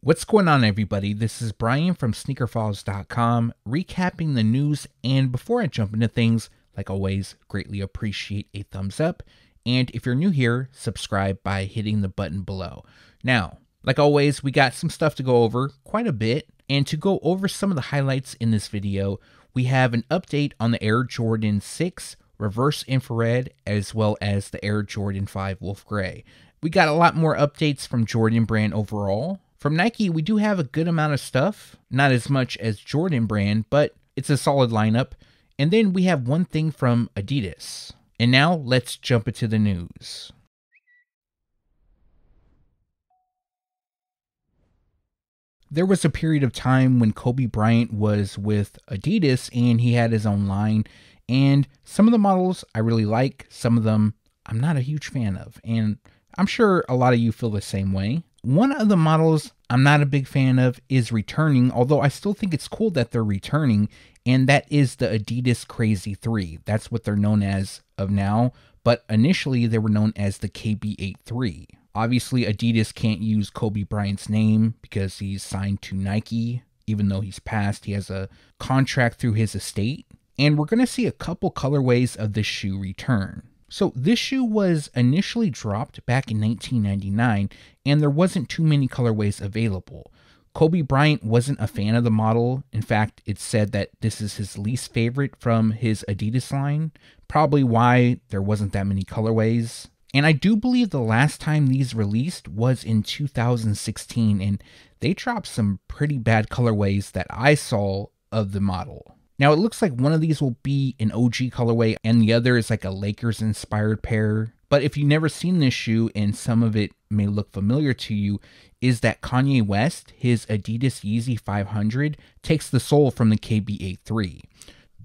What's going on, everybody? This is Brian from SneakerFiles.com, recapping the news, and before I jump into things, like always, greatly appreciate a thumbs up, and if you're new here, subscribe by hitting the button below. Now, like always, we got some stuff to go over, quite a bit, and to go over some of the highlights in this video, we have an update on the Air Jordan 6 Reverse Infrared, as well as the Air Jordan 5 Wolf Gray. We got a lot more updates from Jordan brand overall. From Nike, we do have a good amount of stuff, not as much as Jordan brand, but it's a solid lineup. And then we have one thing from ADIDAS. And now let's jump into the news. There was a period of time when Kobe Bryant was with ADIDAS and he had his own line. And some of the models I really like, some of them I'm not a huge fan of. And I'm sure a lot of you feel the same way. One of the models I'm not a big fan of is returning, although I still think it's cool that they're returning, and that is the Adidas Crazy 3. That's what they're known as of now, but initially they were known as the KB8 III. Obviously, Adidas can't use Kobe Bryant's name because he's signed to Nike. Even though he's passed, he has a contract through his estate, and we're going to see a couple colorways of this shoe return. So this shoe was initially dropped back in 1999, and there wasn't too many colorways available. Kobe Bryant wasn't a fan of the model. In fact, it's said that this is his least favorite from his Adidas line, probably why there wasn't that many colorways. And I do believe the last time these released was in 2016, and they dropped some pretty bad colorways that I saw of the model. Now, it looks like one of these will be an OG colorway and the other is like a Lakers-inspired pair. But if you've never seen this shoe, and some of it may look familiar to you, is that Kanye West, his Adidas Yeezy 500, takes the sole from the KB8 III.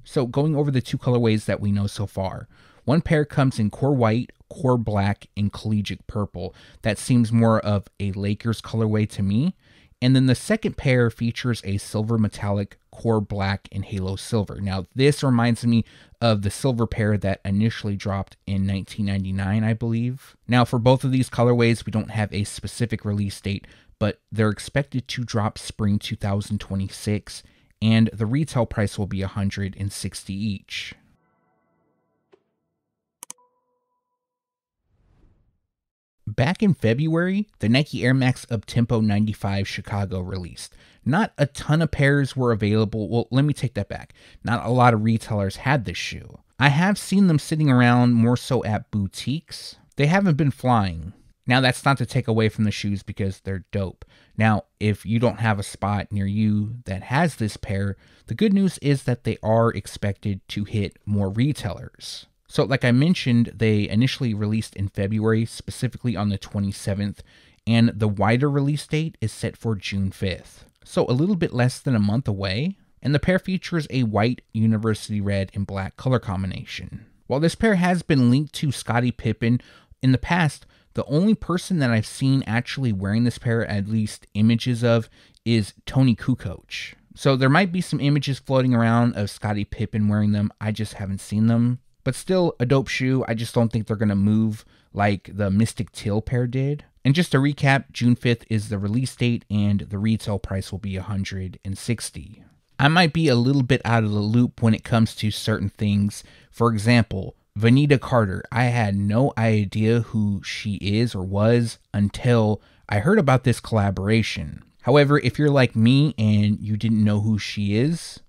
So going over the two colorways that we know so far. One pair comes in core white, core black, and collegiate purple. That seems more of a Lakers colorway to me. And then the second pair features a silver metallic, core black, and halo silver. Now, this reminds me of the silver pair that initially dropped in 1999, I believe. Now, for both of these colorways, we don't have a specific release date, but they're expected to drop spring 2026, and the retail price will be $160 each. Back in February, the Nike Air Max Uptempo 95 Chicago released. Not a ton of pairs were available. Well, let me take that back. Not a lot of retailers had this shoe. I have seen them sitting around more so at boutiques. They haven't been flying. Now, that's not to take away from the shoes because they're dope. Now, if you don't have a spot near you that has this pair, the good news is that they are expected to hit more retailers. So like I mentioned, they initially released in February, specifically on the 27th, and the wider release date is set for June 5th. So a little bit less than a month away, and the pair features a white, university red, and black color combination. While this pair has been linked to Scottie Pippen in the past, the only person that I've seen actually wearing this pair, at least images of, is Tony Kukoc. So there might be some images floating around of Scottie Pippen wearing them, I just haven't seen them. But still a dope shoe. I just don't think they're going to move like the Mystic Teal pair did. And just to recap, June 5th is the release date and the retail price will be $160. I might be a little bit out of the loop when it comes to certain things. For example, Veneda Carter. I had no idea who she is or was until I heard about this collaboration. However, if you're like me and you didn't know who she is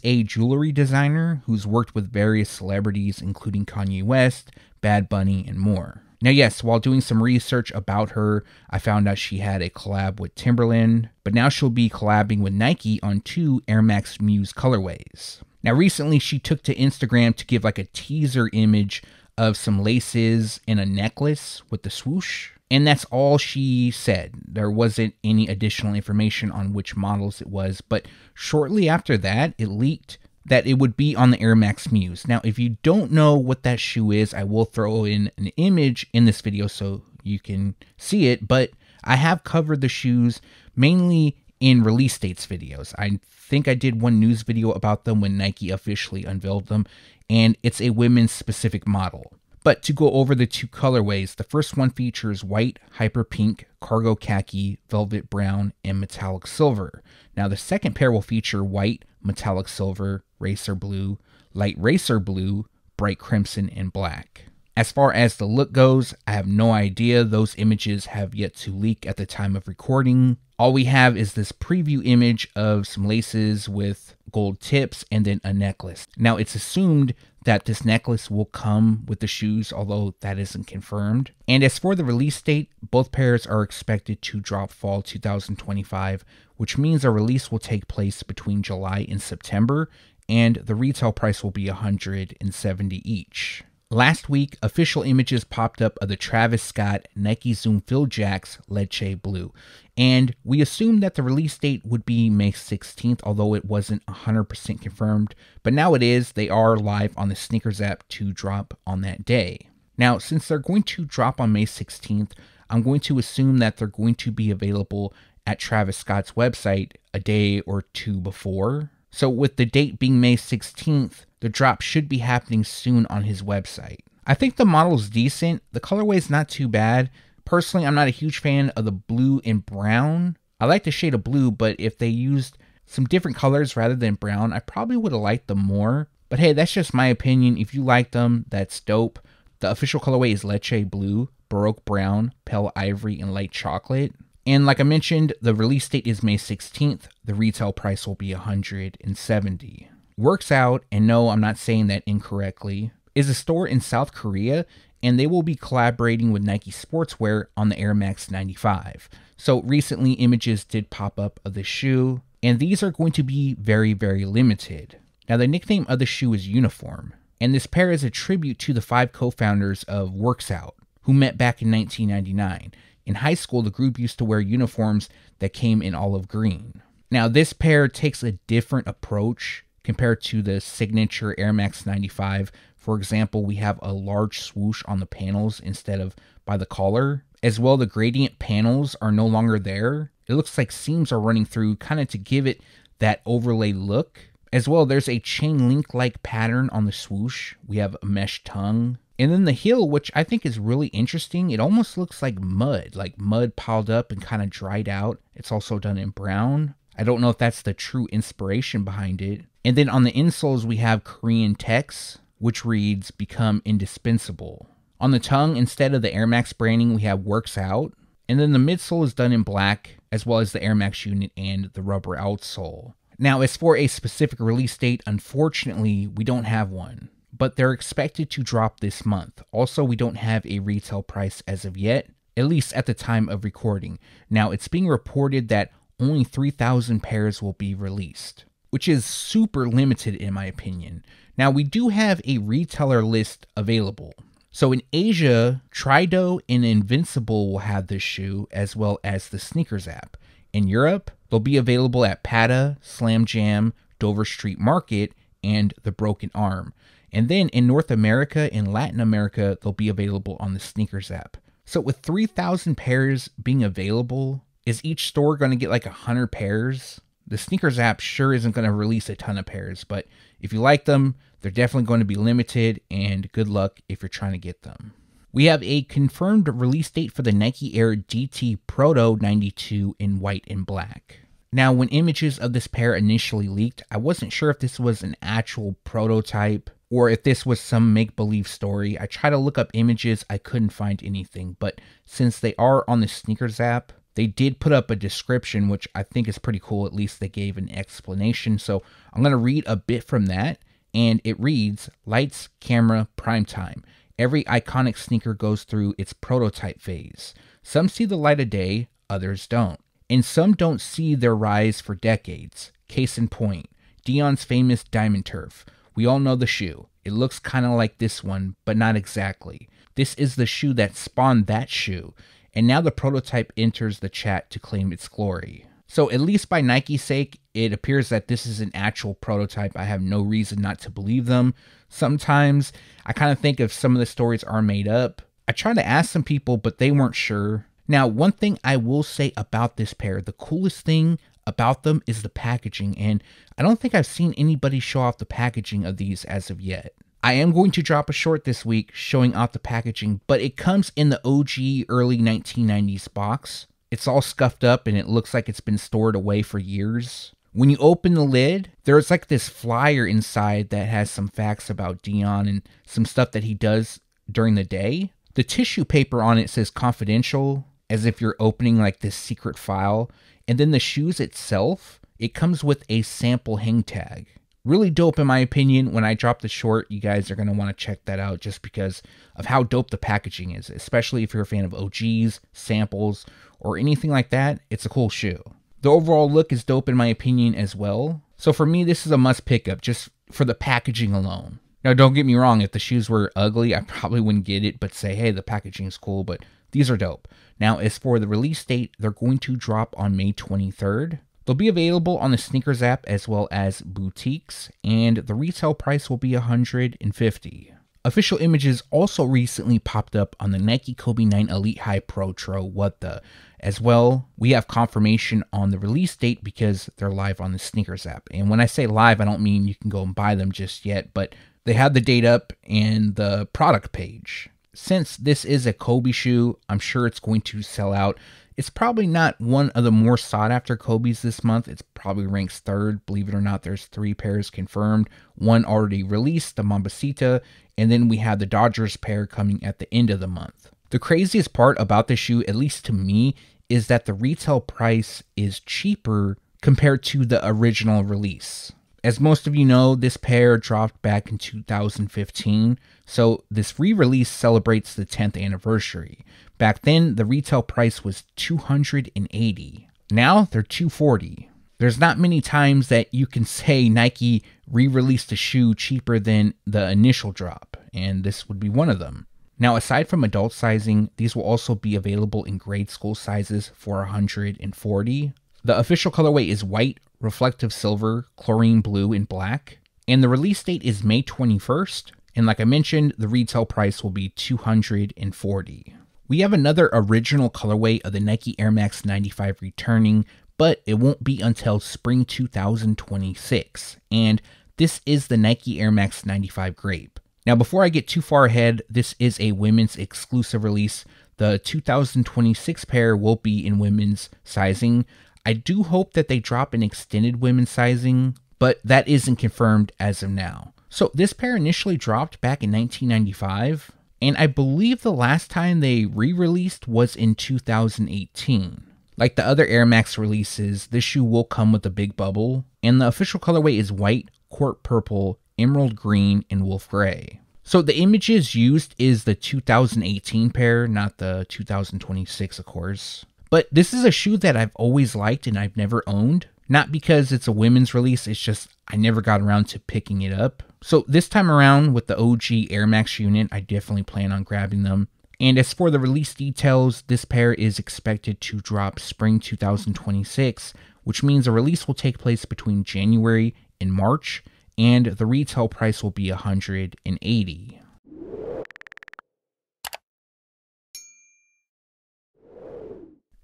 a jewelry designer who's worked with various celebrities, including Kanye West, Bad Bunny, and more. Now, yes, while doing some research about her, I found out she had a collab with Timberland, but now she'll be collabing with Nike on 2 Air Max Muse colorways. Now, recently she took to Instagram to give like a teaser image of some laces and a necklace with the swoosh. And that's all she said. There wasn't any additional information on which models it was, but shortly after that, it leaked that it would be on the Air Max Muse. Now, if you don't know what that shoe is, I will throw in an image in this video so you can see it, but I have covered the shoes mainly in release dates videos. I think I did one news video about them when Nike officially unveiled them, and it's a women's specific model. But to go over the two colorways, the first one features white, hyper pink, cargo khaki, velvet brown, and metallic silver. Now the second pair will feature white, metallic silver, racer blue, light racer blue, bright crimson, and black. As far as the look goes, I have no idea. Those images have yet to leak at the time of recording. All we have is this preview image of some laces with gold tips and then a necklace. Now it's assumed that this necklace will come with the shoes, although that isn't confirmed. And as for the release date, both pairs are expected to drop fall 2025, which means a release will take place between July and September, and the retail price will be $170 each. Last week, official images popped up of the Travis Scott Nike Zoom Fill Jaxx Leche Blue, and we assumed that the release date would be May 16th, although it wasn't 100% confirmed, but now it is. They are live on the SNKRS app to drop on that day. Now, since they're going to drop on May 16th, I'm going to assume that they're going to be available at Travis Scott's website a day or two before. So with the date being May 16th, the drop should be happening soon on his website. I think the model's decent. The colorway is not too bad. Personally, I'm not a huge fan of the blue and brown. I like the shade of blue, but if they used some different colors rather than brown, I probably would have liked them more. But hey, that's just my opinion. If you like them, that's dope. The official colorway is Leche Blue, Baroque Brown, Pale Ivory, and Light Chocolate. And like I mentioned, the release date is May 16th. The retail price will be $170. WORKSOUT, and no, I'm not saying that incorrectly, is a store in South Korea, and they will be collaborating with Nike Sportswear on the Air Max 95. So recently images did pop up of the shoe, and these are going to be very, very limited. Now the nickname of the shoe is Uniform, and this pair is a tribute to the 5 co-founders of WORKSOUT, who met back in 1999. In high school, the group used to wear uniforms that came in olive green. Now this pair takes a different approach compared to the signature Air Max 95. For example, we have a large swoosh on the panels instead of by the collar. As well, the gradient panels are no longer there. It looks like seams are running through, kind of to give it that overlay look. As well, there's a chain link-like pattern on the swoosh. We have a mesh tongue. And then the heel, which I think is really interesting, it almost looks like mud piled up and kind of dried out. It's also done in brown. I don't know if that's the true inspiration behind it. And then on the insoles, we have Korean text, which reads, "Become indispensable." On the tongue, instead of the Air Max branding, we have "WORKSOUT." And then the midsole is done in black, as well as the Air Max unit and the rubber outsole. Now, as for a specific release date, unfortunately, we don't have one, but they're expected to drop this month. Also, we don't have a retail price as of yet, at least at the time of recording. Now, it's being reported that only 3,000 pairs will be released, which is super limited in my opinion. Now, we do have a retailer list available. So in Asia, Trido and Invincible will have this shoe, as well as the SNKRS app. In Europe, they'll be available at Pata, Slam Jam, Dover Street Market, and the Broken Arm. And then in North America and Latin America, they'll be available on the SNKRS app. So with 3,000 pairs being available, is each store going to get like 100 pairs? The SNKRS app sure isn't going to release a ton of pairs, but if you like them, they're definitely going to be limited, and good luck if you're trying to get them. We have a confirmed release date for the Nike Air DT Proto 92 in white and black. Now, when images of this pair initially leaked, I wasn't sure if this was an actual prototype or if this was some make-believe story. I tried to look up images, I couldn't find anything, but since they are on the SNKRS app, they did put up a description, which I think is pretty cool. At least they gave an explanation. So I'm going to read a bit from that, and it reads, "Lights, camera, prime time. Every iconic sneaker goes through its prototype phase. Some see the light of day, others don't. And some don't see their rise for decades. Case in point, Dion's famous Diamond Turf. We all know the shoe. It looks kind of like this one, but not exactly. This is the shoe that spawned that shoe. And now the prototype enters the chat to claim its glory." So at least by Nike's sake, it appears that this is an actual prototype. I have no reason not to believe them. Sometimes I kind of think if some of the stories are made up. I tried to ask some people, but they weren't sure. Now, one thing I will say about this pair, the coolest thing about them is the packaging, and I don't think I've seen anybody show off the packaging of these as of yet. I am going to drop a short this week showing off the packaging, but it comes in the OG early 1990s box. It's all scuffed up and it looks like it's been stored away for years. When you open the lid, there's like this flyer inside that has some facts about Dion and some stuff that he does during the day. The tissue paper on it says confidential, as if you're opening like this secret file. And then the shoes itself, it comes with a sample hang tag. Really dope in my opinion. When I drop the short, you guys are going to want to check that out just because of how dope the packaging is, especially if you're a fan of OGs, samples, or anything like that. It's a cool shoe. The overall look is dope in my opinion as well. So for me, this is a must pickup just for the packaging alone. Now, don't get me wrong. If the shoes were ugly, I probably wouldn't get it, but say, hey, the packaging is cool, but these are dope. Now, as for the release date, they're going to drop on May 23rd. They'll be available on the Sneakers app as well as boutiques, and the retail price will be $150. Official images also recently popped up on the Nike KB8 Elite High Proto. What the? As well, we have confirmation on the release date because they're live on the Sneakers app. And when I say live, I don't mean you can go and buy them just yet, but they have the date up and the product page. Since this is a Kobe shoe, I'm sure it's going to sell out. It's probably not one of the more sought after Kobe's this month. It's probably ranks third. Believe it or not, there's 3 pairs confirmed. One already released, the Mambasita, and then we have the Dodgers pair coming at the end of the month. The craziest part about the shoe, at least to me, is that the retail price is cheaper compared to the original release. As most of you know, this pair dropped back in 2015, so this re-release celebrates the 10th anniversary. Back then, the retail price was $280. Now, they're $240. There's not many times that you can say Nike re-released a shoe cheaper than the initial drop, and this would be one of them. Now, aside from adult sizing, these will also be available in grade school sizes for $140. The official colorway is white, reflective silver, chlorine blue, and black. And the release date is May 21st. And like I mentioned, the retail price will be $240. We have another original colorway of the Nike Air Max 95 returning, but it won't be until spring 2026. And this is the Nike Air Max 95 Grape. Now, before I get too far ahead, this is a women's exclusive release. The 2026 pair will be in women's sizing. I do hope that they drop an extended women's sizing, but that isn't confirmed as of now. So this pair initially dropped back in 1995, and I believe the last time they re-released was in 2018. Like the other Air Max releases, this shoe will come with a big bubble, and the official colorway is white, court purple, emerald green, and wolf gray. So the images used is the 2018 pair, not the 2026, of course. But this is a shoe that I've always liked and I've never owned. Not because it's a women's release, it's just I never got around to picking it up. So this time around with the OG Air Max unit, I definitely plan on grabbing them. And as for the release details, this pair is expected to drop spring 2026, which means the release will take place between January and March, and the retail price will be $180.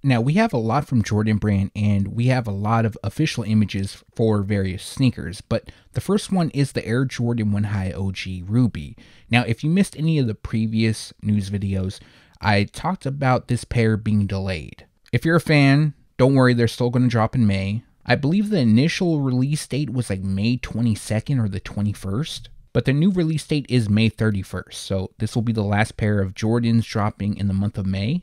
Now, we have a lot from Jordan Brand, and we have a lot of official images for various sneakers, but the first one is the Air Jordan 1 High OG Ruby. Now, if you missed any of the previous news videos, I talked about this pair being delayed. If you're a fan, don't worry, they're still going to drop in May. I believe the initial release date was like May 22nd or the 21st, but the new release date is May 31st, so this will be the last pair of Jordans dropping in the month of May.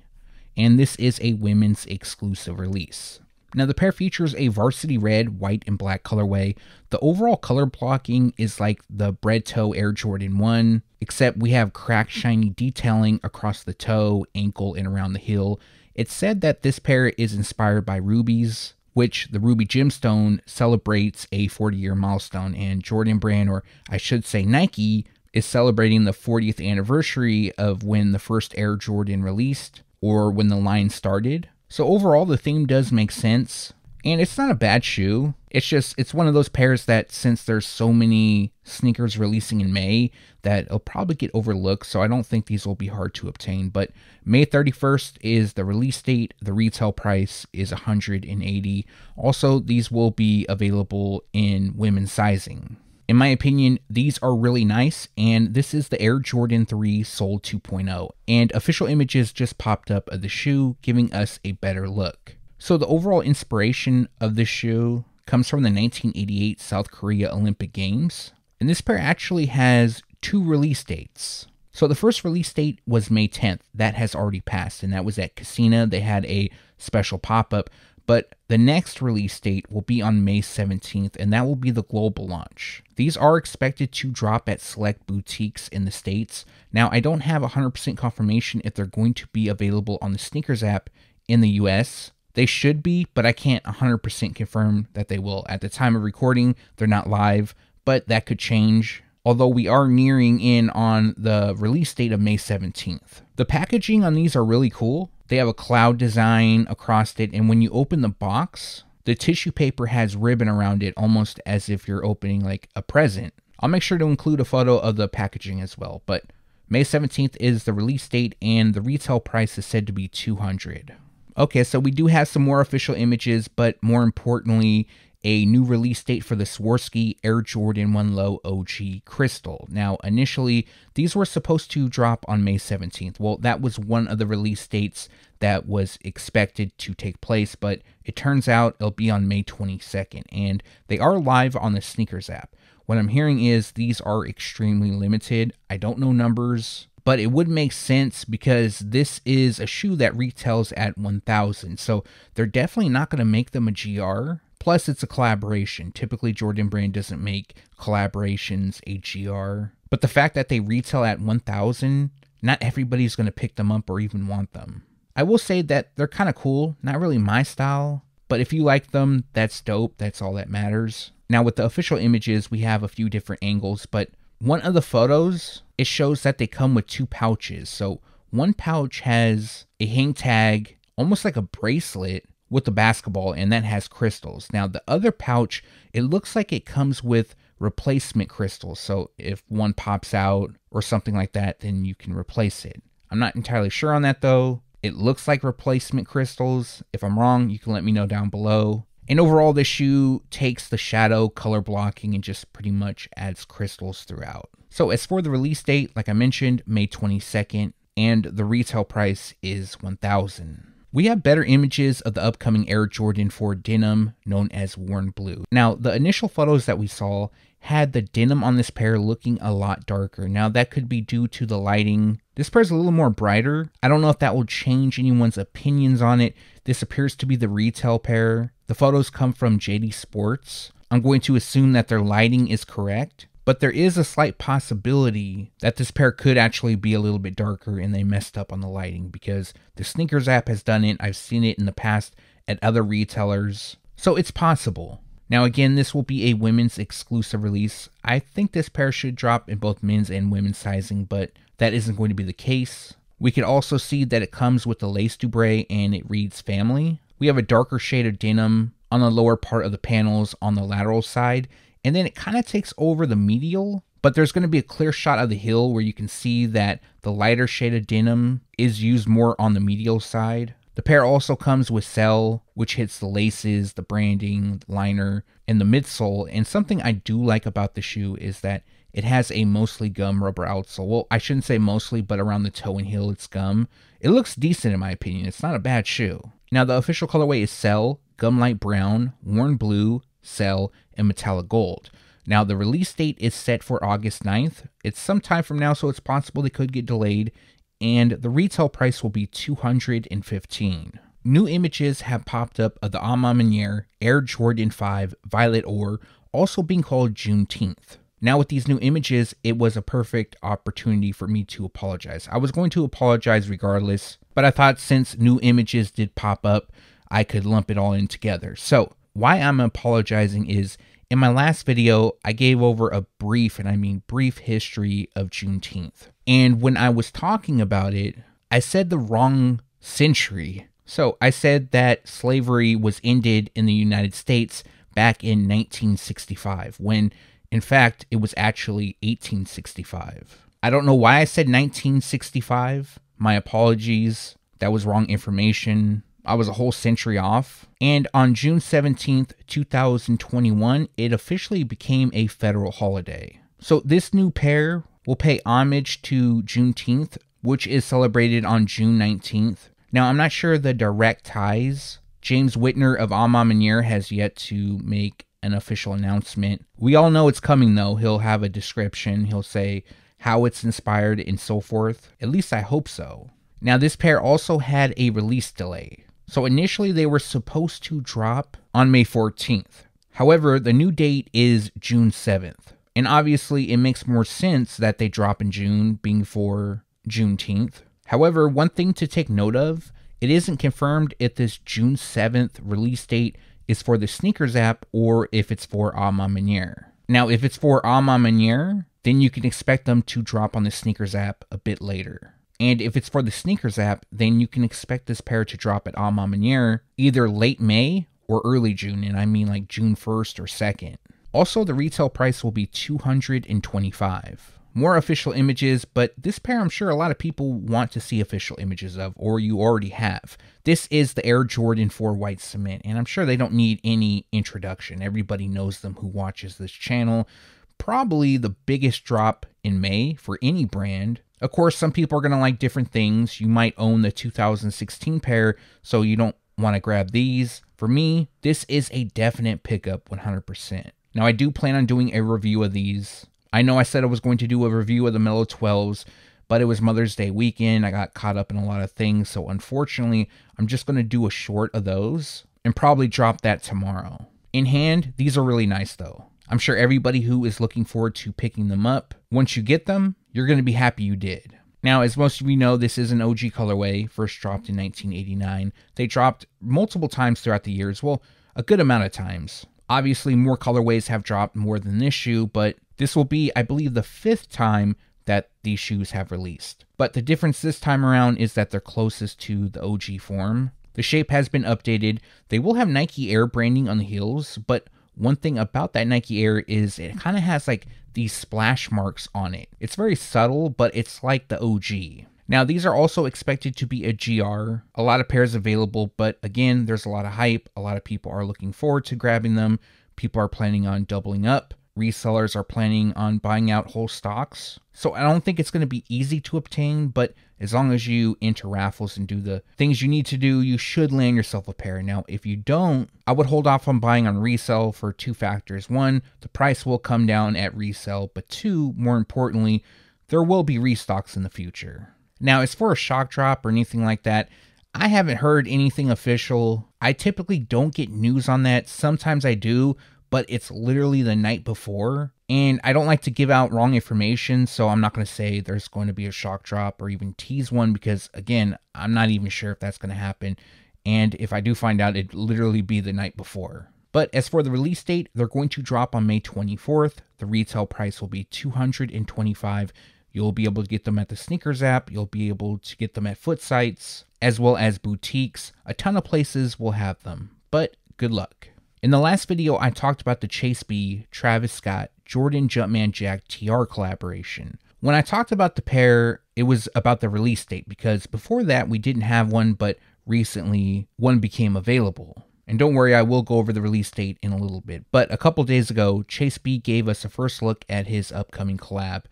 And this is a women's exclusive release. Now the pair features a varsity red, white, and black colorway. The overall color blocking is like the bread toe Air Jordan 1, except we have cracked shiny detailing across the toe, ankle, and around the heel. It's said that this pair is inspired by rubies, which the ruby gemstone celebrates a 40-year milestone, and Jordan Brand, or I should say Nike, is celebrating the 40th anniversary of when the first Air Jordan released, or when the line started. So overall, the theme does make sense, and it's not a bad shoe. It's one of those pairs that, since there's so many sneakers releasing in May, that it'll probably get overlooked, so I don't think these will be hard to obtain. But May 31st is the release date. The retail price is $180. Also, these will be available in women's sizing. In my opinion, these are really nice, and this is the Air Jordan 3 Soul 2.0, and official images just popped up of the shoe, giving us a better look. So the overall inspiration of this shoe comes from the 1988 South Korea Olympic Games, and this pair actually has 2 release dates. So the first release date was May 10th. That has already passed, and that was at Casina. They had a special pop-up, but the next release date will be on May 17th, and that will be the global launch. These are expected to drop at select boutiques in the States. Now, I don't have 100% confirmation if they're going to be available on the Sneakers app in the US. They should be, but I can't 100% confirm that they will. At the time of recording, they're not live, but that could change, although we are nearing in on the release date of May 17th. The packaging on these are really cool. They have a cloud design across it, and when you open the box, the tissue paper has ribbon around it, almost as if you're opening like a present. I'll make sure to include a photo of the packaging as well, but May 17th is the release date, and the retail price is said to be $200. Okay, so we do have some more official images, but more importantly, a new release date for the Swarovski Air Jordan 1 Low OG Crystal. Now, initially, these were supposed to drop on May 17th. Well, that was one of the release dates that was expected to take place, but it turns out it'll be on May 22nd, and they are live on the Sneakers app. What I'm hearing is these are extremely limited. I don't know numbers, but it would make sense because this is a shoe that retails at $1,000, so they're definitely not going to make them a GR. Plus, it's a collaboration. Typically, Jordan Brand doesn't make collaborations a GR. But the fact that they retail at $1,000, not everybody's going to pick them up or even want them. I will say that they're kind of cool. Not really my style, but if you like them, that's dope. That's all that matters. Now, with the official images, we have a few different angles, but one of the photos, it shows that they come with 2 pouches. So one pouch has a hang tag, almost like a bracelet, with the basketball, and that has crystals. Now, the other pouch, it looks like it comes with replacement crystals. So if one pops out or something like that, then you can replace it. I'm not entirely sure on that though. It looks like replacement crystals. If I'm wrong, you can let me know down below. And overall, this shoe takes the shadow color blocking and just pretty much adds crystals throughout. So as for the release date, like I mentioned, May 22nd, and the retail price is $1,000. We have better images of the upcoming Air Jordan 4 denim, known as Worn Blue. Now, the initial photos that we saw had the denim on this pair looking a lot darker. Now, that could be due to the lighting. This pair is a little more brighter. I don't know if that will change anyone's opinions on it. This appears to be the retail pair. The photos come from JD Sports. I'm going to assume that their lighting is correct, but there is a slight possibility that this pair could actually be a little bit darker and they messed up on the lighting, because the Sneakers app has done it. I've seen it in the past at other retailers, so it's possible. Now again, this will be a women's exclusive release. I think this pair should drop in both men's and women's sizing, but that isn't going to be the case. We could also see that it comes with the lace dubre and it reads family. We have a darker shade of denim on the lower part of the panels on the lateral side, and then it kind of takes over the medial, but there's going to be a clear shot of the heel where you can see that the lighter shade of denim is used more on the medial side. The pair also comes with cell, which hits the laces, the branding, the liner, and the midsole. And something I do like about the shoe is that it has a mostly gum rubber outsole. Well, I shouldn't say mostly, but around the toe and heel it's gum. It looks decent in my opinion. It's not a bad shoe. Now the official colorway is cell, gum light brown, worn blue, cell, and metallic gold. Now the release date is set for August 9th. It's some time from now, so it's possible they could get delayed, and the retail price will be $215. New images have popped up of the A Ma Maniere Air Jordan 5 Violet Ore, also being called Juneteenth. Now with these new images, it was a perfect opportunity for me to apologize. I was going to apologize regardless, but I thought since new images did pop up, I could lump it all in together. So why I'm apologizing is, in my last video, I gave over a brief, and I mean brief, history of Juneteenth. And when I was talking about it, I said the wrong century. So I said that slavery was ended in the United States back in 1965, when in fact it was actually 1865. I don't know why I said 1965. My apologies. That was wrong information. I was a whole century off. And on June 17th, 2021, it officially became a federal holiday. So this new pair will pay homage to Juneteenth, which is celebrated on June 19th. Now, I'm not sure the direct ties. James Whitner of A Ma Maniere has yet to make an official announcement. We all know it's coming though. He'll have a description. He'll say how it's inspired and so forth. At least I hope so. Now, this pair also had a release delay. So initially they were supposed to drop on May 14th. However, the new date is June 7th. And obviously it makes more sense that they drop in June, being for Juneteenth. However, one thing to take note of, it isn't confirmed if this June 7th release date is for the Sneakers app or if it's for A Ma Maniere. Now, if it's for A Ma Maniere, then you can expect them to drop on the Sneakers app a bit later. And if it's for the Sneakers app, then you can expect this pair to drop at A Ma Maniere either late May or early June, and I mean like June 1st or 2nd. Also, the retail price will be $225. More official images, but this pair I'm sure a lot of people want to see official images of, or you already have. This is the Air Jordan 4 White Cement, and I'm sure they don't need any introduction. Everybody knows them who watches this channel. Probably the biggest drop in May for any brand. Of course, some people are going to like different things. You might own the 2016 pair, so you don't want to grab these. For me, this is a definite pickup 100%. Now, I do plan on doing a review of these. I know I said I was going to do a review of the Mellow 12s, but it was Mother's Day weekend. I got caught up in a lot of things, so unfortunately, I'm just going to do a short of those and probably drop that tomorrow. In hand, these are really nice though. I'm sure everybody who is looking forward to picking them up, once you get them, you're going to be happy you did. Now, as most of you know, this is an OG colorway, first dropped in 1989. They dropped multiple times throughout the years, well, a good amount of times. Obviously, more colorways have dropped more than this shoe, but this will be, I believe, the 5th time that these shoes have released. But the difference this time around is that they're closest to the OG form. The shape has been updated. They will have Nike Air branding on the heels, but one thing about that Nike Air is it kind of has like these splash marks on it. It's very subtle, but it's like the OG. Now, these are also expected to be a GR. A lot of pairs available, but again, there's a lot of hype. A lot of people are looking forward to grabbing them. People are planning on doubling up. Resellers are planning on buying out whole stocks. So I don't think it's going to be easy to obtain, but as long as you enter raffles and do the things you need to do, you should land yourself a pair. Now, if you don't, I would hold off on buying on resale for 2 factors. 1, the price will come down at resale, but 2, more importantly, there will be restocks in the future. Now, as for a shock drop or anything like that, I haven't heard anything official. I typically don't get news on that. Sometimes I do, but it's literally the night before. And I don't like to give out wrong information, so I'm not going to say there's going to be a shock drop or even tease one because, again, I'm not even sure if that's going to happen. And if I do find out, it'd literally be the night before. But as for the release date, they're going to drop on May 24th. The retail price will be $225. You'll be able to get them at the Sneakers app. You'll be able to get them at foot sites, as well as boutiques. A ton of places will have them, but good luck. In the last video, I talked about the Chase B, Travis Scott, Jordan Jumpman Jack TR collaboration. When I talked about the pair, it was about the release date because before that we didn't have one, but recently one became available. And don't worry, I will go over the release date in a little bit. But a couple days ago, Chase B gave us a first look at his upcoming collab.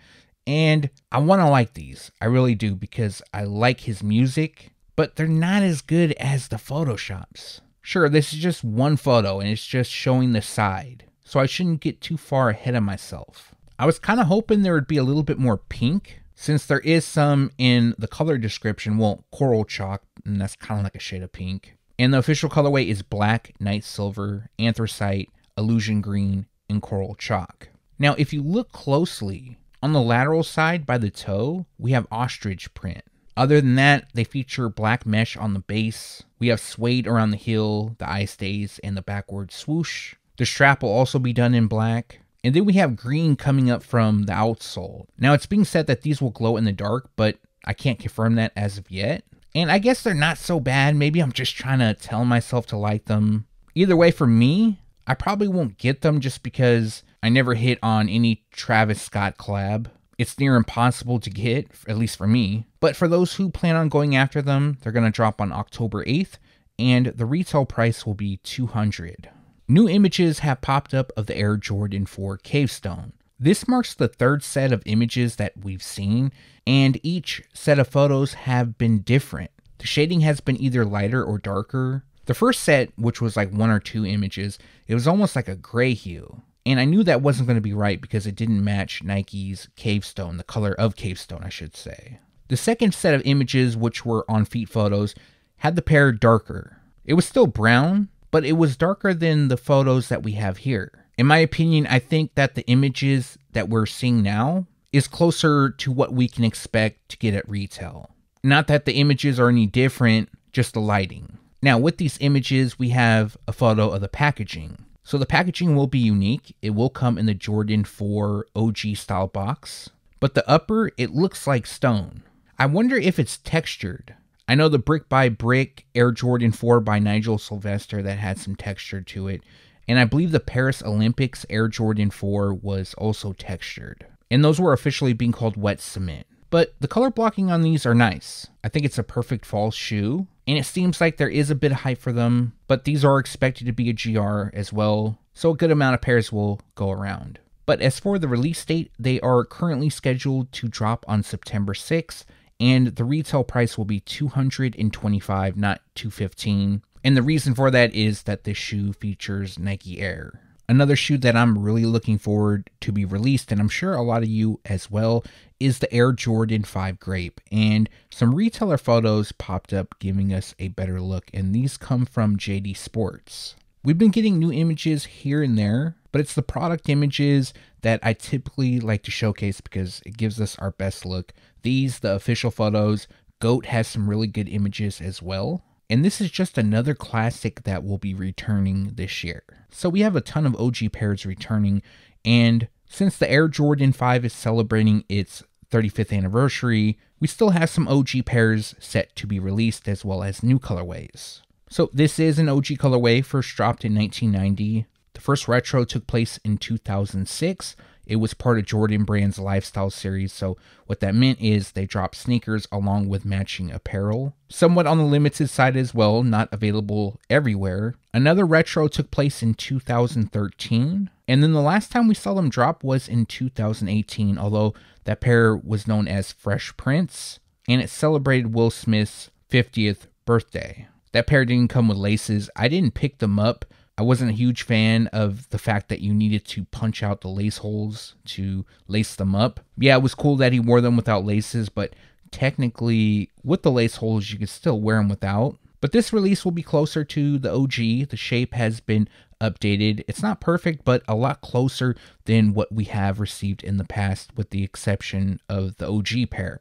And I want to like these. I really do because I like his music, but they're not as good as the Photoshops. Sure, this is just one photo and it's just showing the side, so I shouldn't get too far ahead of myself. I was kind of hoping there would be a little bit more pink, since there is some in the color description, well, coral chalk, and that's kind of like a shade of pink. And the official colorway is black, night silver, anthracite, illusion green, and coral chalk. Now, if you look closely, on the lateral side by the toe, we have ostrich print. Other than that, they feature black mesh on the base. We have suede around the heel, the eye stays, and the backward swoosh. The strap will also be done in black. And then we have green coming up from the outsole. Now, it's being said that these will glow in the dark, but I can't confirm that as of yet. And I guess they're not so bad. Maybe I'm just trying to tell myself to like them. Either way, for me, I probably won't get them just because I never hit on any Travis Scott collab. It's near impossible to get, at least for me. But for those who plan on going after them, they're going to drop on October 8th. and the retail price will be $200. New images have popped up of the Air Jordan 4 Cavestone. This marks the third set of images that we've seen, and each set of photos have been different. The shading has been either lighter or darker. The first set, which was like 1 or 2 images, it was almost like a gray hue. And I knew that wasn't going to be right because it didn't match Nike's Cavestone, the color of Cavestone, I should say. The second set of images, which were on feet photos, had the pair darker. It was still brown, but it was darker than the photos that we have here. In my opinion, I think that the images that we're seeing now is closer to what we can expect to get at retail. Not that the images are any different, just the lighting. Now, with these images, we have a photo of the packaging. So the packaging will be unique. It will come in the Jordan 4 OG style box, but the upper, it looks like stone. I wonder if it's textured. I know the Brick by Brick Air Jordan 4 by Nigel Sylvester that had some texture to it, and I believe the Paris Olympics Air Jordan 4 was also textured. And those were officially being called wet cement. But the color blocking on these are nice. I think it's a perfect fall shoe, and it seems like there is a bit of hype for them, but these are expected to be a GR as well, so a good amount of pairs will go around. But as for the release date, they are currently scheduled to drop on September 6th, and the retail price will be $225, not $215. And the reason for that is that this shoe features Nike Air. Another shoe that I'm really looking forward to be released, and I'm sure a lot of you as well, is the Air Jordan 5 Grape. And some retailer photos popped up giving us a better look, and these come from JD Sports. We've been getting new images here and there, but it's the product images that I typically like to showcase because it gives us our best look. These, the official photos, GOAT has some really good images as well. And this is just another classic that will be returning this year. So we have a ton of OG pairs returning, and since the Air Jordan 5 is celebrating its 35th anniversary, we still have some OG pairs set to be released as well as new colorways. So this is an OG colorway, first dropped in 1990. The first retro took place in 2006. It was part of Jordan Brand's lifestyle series, so what that meant is they dropped sneakers along with matching apparel. Somewhat on the limited side as well, not available everywhere. Another retro took place in 2013, and then the last time we saw them drop was in 2018, although that pair was known as Fresh Prince, and it celebrated Will Smith's 50th birthday. That pair didn't come with laces. I didn't pick them up. I wasn't a huge fan of the fact that you needed to punch out the lace holes to lace them up. Yeah, it was cool that he wore them without laces, but technically with the lace holes, you could still wear them without. But this release will be closer to the OG. The shape has been updated. It's not perfect, but a lot closer than what we have received in the past, with the exception of the OG pair.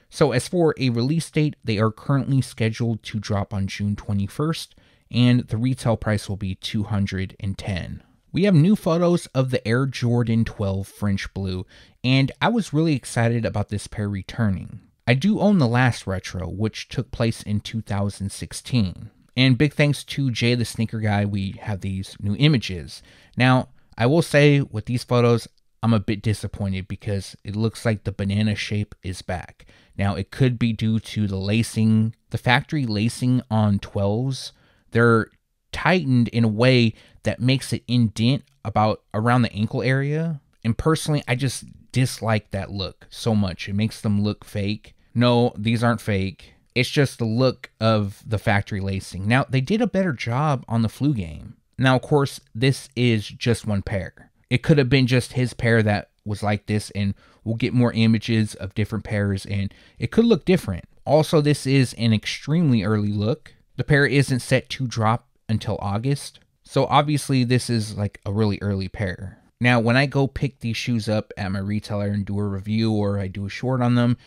So as for a release date, they are currently scheduled to drop on June 21st. And the retail price will be $210. We have new photos of the Air Jordan 12 French Blue, and I was really excited about this pair returning. I do own the last retro, which took place in 2016. And big thanks to Jay the Sneaker Guy, we have these new images. Now, I will say with these photos, I'm a bit disappointed because it looks like the banana shape is back. Now, it could be due to the lacing, the factory lacing on 12s. They're tightened in a way that makes it indent about around the ankle area. And personally, I just dislike that look so much. It makes them look fake. No, these aren't fake. It's just the look of the factory lacing. Now, they did a better job on the flu game. Now, of course, this is just one pair. It could have been just his pair that was like this, and we'll get more images of different pairs, and it could look different. Also, this is an extremely early look. The pair isn't set to drop until August, so obviously this is like a really early pair. Now, when I go pick these shoes up at my retailer and do a review or I do a short on them,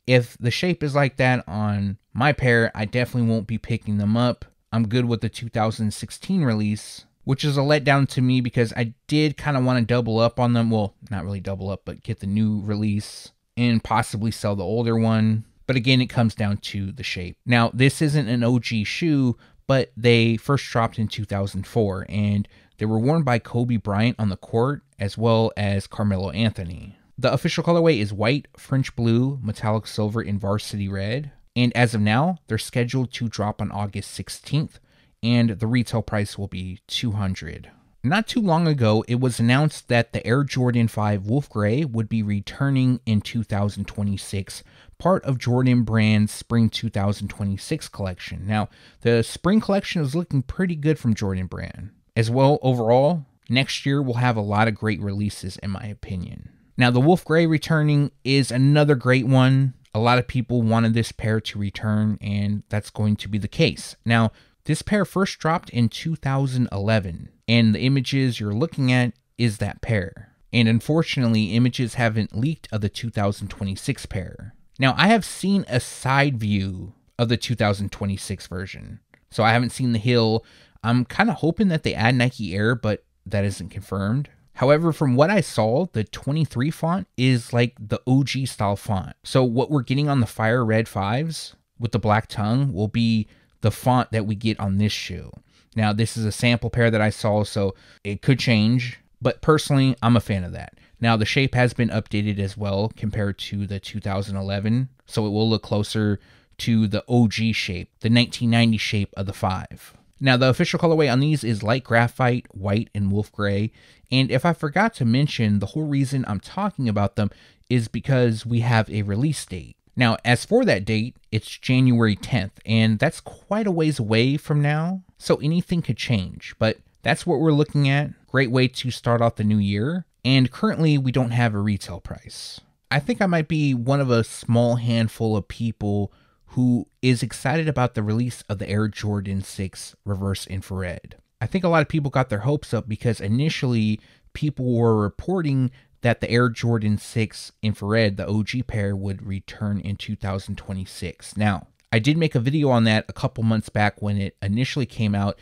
if the shape is like that on my pair, I definitely won't be picking them up. I'm good with the 2016 release, which is a letdown to me because I did kind of want to double up on them. Well, not really double up, but get the new release and possibly sell the older one. But again, it comes down to the shape. Now, this isn't an OG shoe, but they first dropped in 2004, and they were worn by Kobe Bryant on the court, as well as Carmelo Anthony. The official colorway is white, French blue, metallic silver, and varsity red. And as of now, they're scheduled to drop on August 16th, and the retail price will be $200. Not too long ago, it was announced that the Air Jordan 5 Wolf Gray would be returning in 2026, part of Jordan Brand's Spring 2026 collection. Now, the spring collection is looking pretty good from Jordan Brand. As well, overall, next year we'll have a lot of great releases in my opinion. Now, the Wolf Gray returning is another great one. A lot of people wanted this pair to return, and that's going to be the case. Now, this pair first dropped in 2011, and the images you're looking at is that pair. And unfortunately, images haven't leaked of the 2026 pair. Now, I have seen a side view of the 2026 version, so I haven't seen the heel. I'm kind of hoping that they add Nike Air, but that isn't confirmed. However, from what I saw, the 23 font is like the OG style font. So what we're getting on the Fire Red 5s with the black tongue will be the font that we get on this shoe. Now, this is a sample pair that I saw, so it could change, but personally, I'm a fan of that. Now, the shape has been updated as well compared to the 2011, so it will look closer to the OG shape, the 1990 shape of the 5. Now, the official colorway on these is light graphite, white, and wolf gray. And if I forgot to mention, the whole reason I'm talking about them is because we have a release date. Now, as for that date, it's January 10th, and that's quite a ways away from now, so anything could change, but that's what we're looking at. Great way to start off the new year, and currently we don't have a retail price. I think I might be one of a small handful of people who is excited about the release of the Air Jordan 6 Reverse Infrared. I think a lot of people got their hopes up because initially people were reporting that the Air Jordan 6 Infrared, the OG pair, would return in 2026. Now, I did make a video on that a couple months back when it initially came out,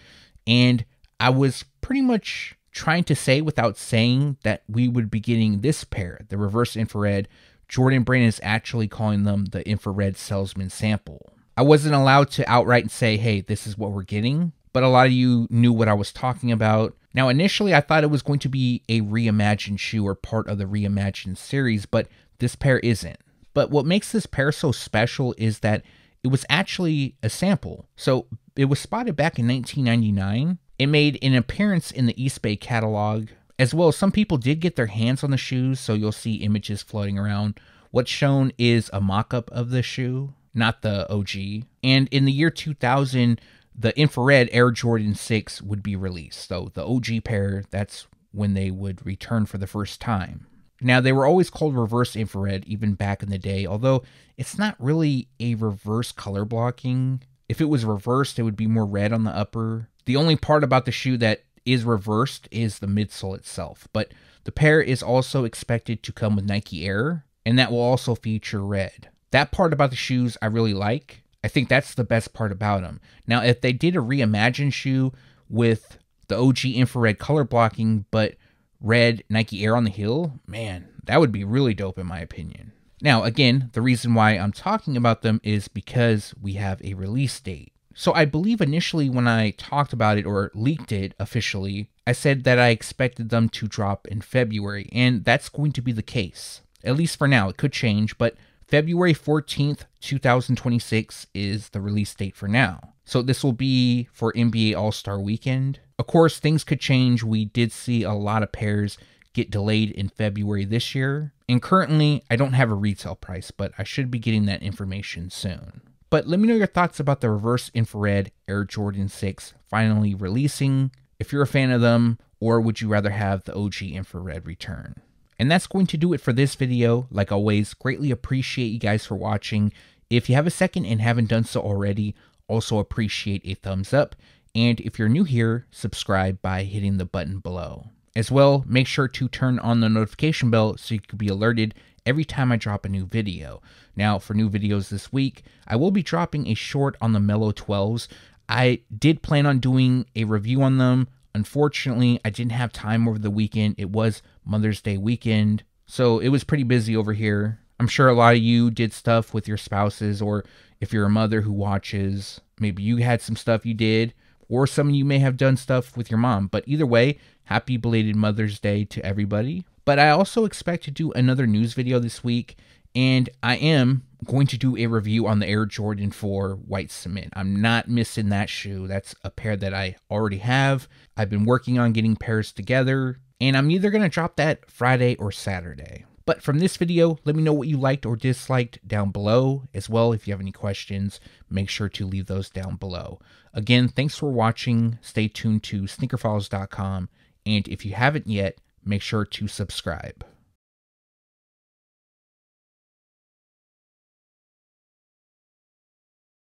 and I was pretty much trying to say without saying that we would be getting this pair, the Reverse Infrared. Jordan Brand is actually calling them the Infrared Salesman Sample. I wasn't allowed to outright say, hey, this is what we're getting, but a lot of you knew what I was talking about. Now, initially, I thought it was going to be a reimagined shoe or part of the reimagined series, but this pair isn't. But what makes this pair so special is that it was actually a sample. So it was spotted back in 1999. It made an appearance in the East Bay catalog. As well, some people did get their hands on the shoes, so you'll see images floating around. What's shown is a mock-up of the shoe, not the OG. And in the year 2000, the Infrared Air Jordan 6 would be released. So the OG pair, that's when they would return for the first time. Now, they were always called Reverse Infrared, even back in the day, although it's not really a reverse color blocking. If it was reversed, it would be more red on the upper. The only part about the shoe that is reversed is the midsole itself, but the pair is also expected to come with Nike Air, and that will also feature red. That part about the shoes I really like. I think that's the best part about them. Now, if they did a reimagined shoe with the OG infrared color blocking, but red Nike Air on the heel, man, that would be really dope in my opinion. Now, again, the reason why I'm talking about them is because we have a release date. So I believe initially when I talked about it or leaked it officially, I said that I expected them to drop in February, and that's going to be the case. At least for now, it could change, but February 14th, 2026 is the release date for now. So this will be for NBA All-Star Weekend. Of course, things could change. We did see a lot of pairs get delayed in February this year. And currently, I don't have a retail price, but I should be getting that information soon. But let me know your thoughts about the Reverse Infrared Air Jordan 6 finally releasing, if you're a fan of them, or would you rather have the OG Infrared return? And that's going to do it for this video. Like always, greatly appreciate you guys for watching. If you have a second and haven't done so already, also appreciate a thumbs up. And if you're new here, subscribe by hitting the button below. As well, make sure to turn on the notification bell so you can be alerted every time I drop a new video. Now, for new videos this week, I will be dropping a short on the Mellow 12s. I did plan on doing a review on them. Unfortunately, I didn't have time over the weekend. It was Mother's Day weekend, so it was pretty busy over here. I'm sure a lot of you did stuff with your spouses, or if you're a mother who watches, maybe you had some stuff you did, or some of you may have done stuff with your mom. But either way, happy belated Mother's Day to everybody. But I also expect to do another news video this week, And I am going to do a review on the Air Jordan 4 White Cement. I'm not missing that shoe. That's a pair that I already have. I've been working on getting pairs together, and I'm either going to drop that Friday or Saturday. But from this video, let me know what you liked or disliked down below. As well, if you have any questions, make sure to leave those down below. Again, thanks for watching. Stay tuned to SneakerFiles.com. And if you haven't yet, make sure to subscribe.